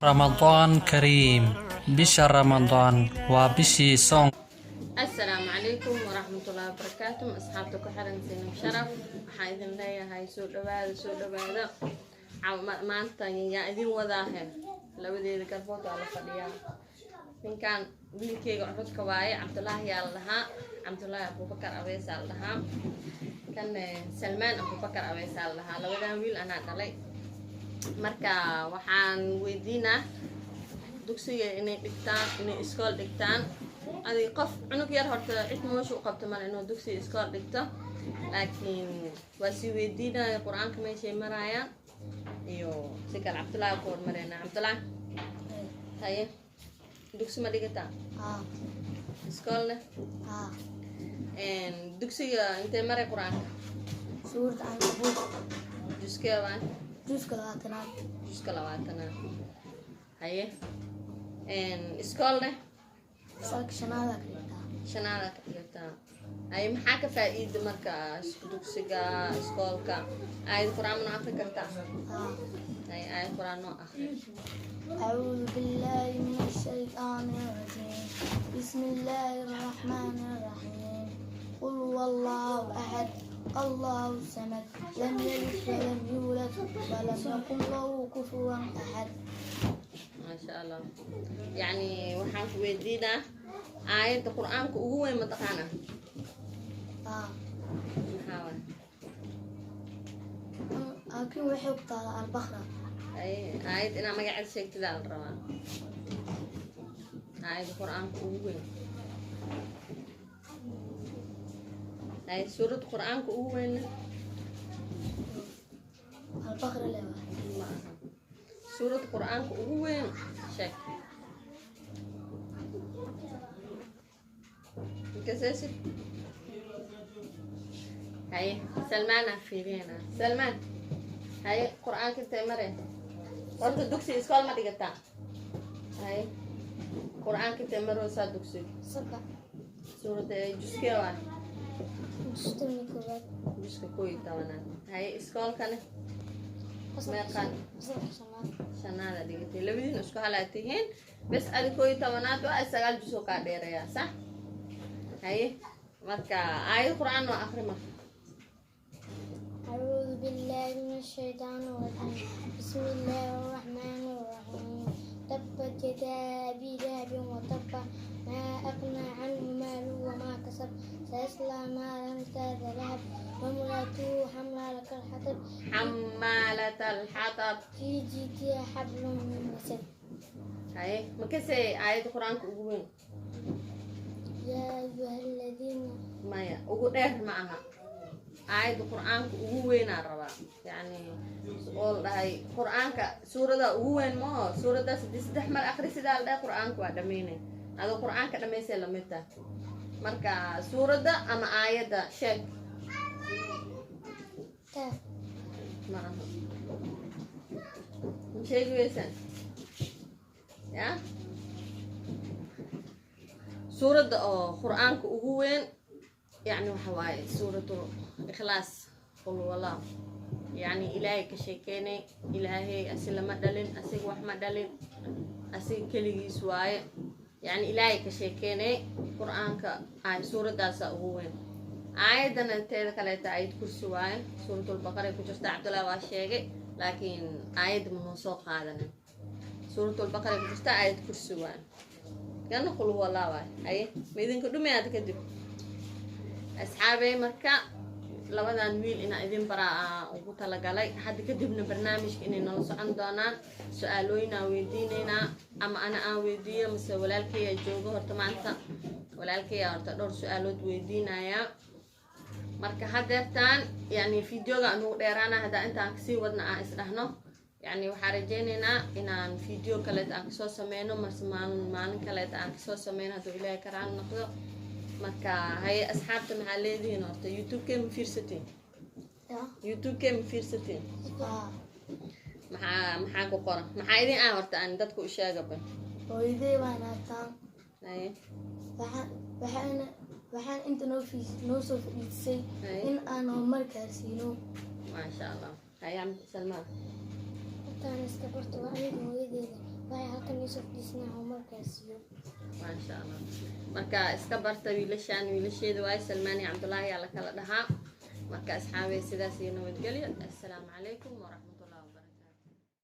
رمضان كريم بشهر رمضان وبشي صوم. السلام عليكم ورحمة الله وبركاته. أصحابتك حرن سين شرف حايدن ليا هاي سود هذا ما أنت يا إذن وذاهر لو ذي ذكر فوتو على فديا إن كان بلكي قعدت كواي عبد الله يا الله عبد الله أبو بكر أبي سالها كان سلمان أبو بكر أبي سالها لو ذا ويل أنا دلي marka waxaan weydiinaa dugsiga inay dhigtaan inay iskool dhigtaan adi qof cunug yar horta cid moosha u qabto mal inuu dugsiga iskool dhigto laakiin waa si weydiinaya quraanka meeshay marayaan iyo si kale Cabdullaahi ku hormarayna Cabdullaahi haye dugsi ma dhigataa iskoolna dugsiga intee maray quraanka suurta aan qabul juskee waan juska labaatanaad haye iskoolne salka shanaada ka dhigtaa shanaada ka dhigtaa haye maxaa ka faa'iida marka dugsiga iskoolka aayad quraan ma akhri kartaa haye aayad quraan noo akhri أعوذ بالله من الشيطان الرجيم بسم الله الرحمن الرحيم قل هو الله أحد الله الصمد لم يلد ولم يولد ولم يكن له كفوا أحد. ما شاء الله. يعني waxaan ku weydiinaa aayada quraanka ugu weyn ma taqaana maxaa waa laakiin waxay ku taala al-baqara aayad inaa magaceeda sheegtida la rabaa aayada quraanka ugu weyn هاي سورة القرآن كأول البقرة لا سورة القرآن كأول شك كساسي هاي سلمان فينا سلمان هاي القرآن كنت مرة قلت الدكسي إسكال ما تقطع هاي القرآن كنت مرة صار دكسي سبع سورة جسكيوان juska kow iyo tobanaad haye iskoolkane meeqan shanaada dhigatay labadiina isku halaa tihiin bes adi kow iyo tobanaad waa sagaal jus oo kaa dheerayaa sax haye marka aayad quraan noo akhri marka أعوذ بالله من الشيطان الرجيم بسم الله الرحمن الرحيم تبت يدا أبي لهب وتب ما أغنى عنه ماله وما كسب سيصلى نارا ذات لهب وامرأته حمالة الحطب حمالة الحطب في جيدها حبل من مسد. هاي ما كسي آية القرآن كأقوين يا أيها الذين ما يا أقول إيه معها آية القرآن كأقوين الربا يعني قول هاي القرآن كسورة أقوين ما سورة ده تستحمل آخر سيدا ده القرآن كوادمينه هذا القرآن كده ما يصير لمتى مركا سورة ده أما آية ده شيء معها شيء كويسة يا سورة ده القرآن كأقوين يعني وحواي سورة الإخلاص قل والله يعني إلهي كشيكيني إلهي أسلم دلين أسيق وحمد دلين أسيق كلي سواي يعني إلهي كشيكيني قرآن كآية سورة داسة أقوين آية تيدا كاليتا آية كرسواي سورة البقرة كجرت عبد الله واشيغي لكن آية منوسوق هذا سورة البقرة كجرت آية كرسواي كان قل هو الله واي أي ميدين كدومي هذا كدب أصحابي مركا labadan wiil ina idin baraa ugu talagalay hadda kadibna barnaamijka inay nala socon doonaan su'aalooyina weydiinayna ama ana aan weydiiyo mise walaalkay joogo horta maanta walaalkay horta dhowr su'aalood weydiinaya marka hadeertaan yani fiidiyoga aanu dheeraana hada intaan kasii wadna aan isdhahno yani waxaan rajaynaynaa inaan fiidiyo kale aan kasoo sameyno maalin kale aan kasoo sameyno hadduu ilaahay karaan noqdo marka hay asxaabta maxaa leedihiin horta youtube-kee ma fiirsatiin youtube-kee ma fiirsatiin maxaa ku qoran maxaa idin ah horta aan dadku u sheegaba hooyaday waan arkaan haye waxaan inta noo soo fadhiisay in aan horumar gaarsiino maasha allah هيعمل سلمان أنا استبرت وعيد مويدي يوسف ديسنا عمر كاسيو ما شاء الله marka iska barta wiilashaan wiilasheedu way Salmaan iyo Cabdullaahi alla kala dhahaa marka asxaabay sidaas iyo nabadgelyo assalaamu calaykum wa rahmatullahi